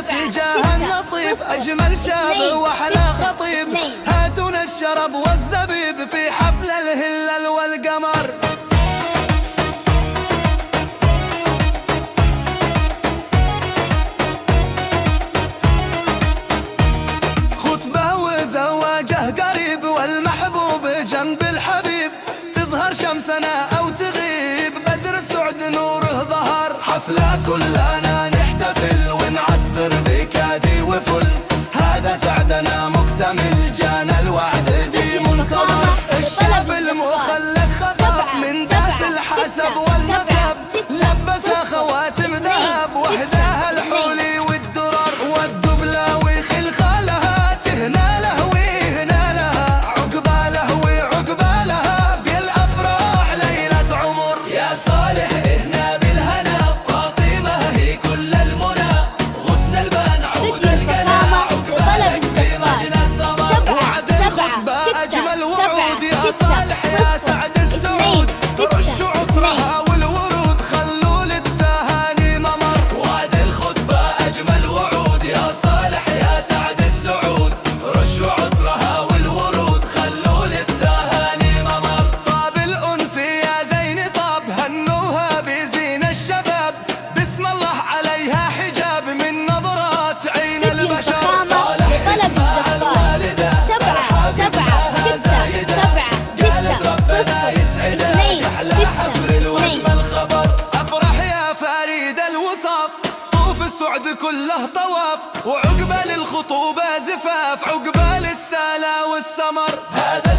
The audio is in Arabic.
الناس جاه النصيب، أجمل شاب وأحلى خطيب، هاتونا الشرب والزبيب في حفل الهلال والقمر. خطبة وزواجه قريب، والمحبوب جنب الحبيب، تظهر شمسنا أو تغيب، بدر السعد نوره ظهر. حفلة كلنا نحتفل ونعطر بكادي وفل، هذا سعدنا مكتمل، جانا الوعد دي منتظر. الشاب المخلد خطب من ذات الحسب والنسب، لبس خواتم ذهب وحداها الحولي والدرر، والدبلة وخلخالها تهنى له ويهنى لها، عقباله وعقبالها بالأفراح ليلة عمر. يا صالح اهنا بالهنا، فاطمة هي كل المنى، غصن البان عود القنا، عقبالك في مجنى الثمر. وعد الخطبة أجمل وعود، يا صالح يا سعد السعود، رشوا عطرها والورود، خلوا للتهاني ممر. وعد الخطبة أجمل وعود، يا صالح يا سعد السعود، رشوا عطرها والورود، خلوا للتهاني ممر. طاب الأنس يا زين طاب، هنوها بزين الشباب، بسم الله عليها حجاب من نظرات عين البشر. صالح اسمها الوالدة، فرحة قلبها زايدة، قالت ربنا يسعدك، أحلى حفل وأجمل خبر. أفرح يا فريد الوصاف، طوف السعد كله طواف، وعقبال الخطوبة زفاف، عقبال السلا والسمر. هذا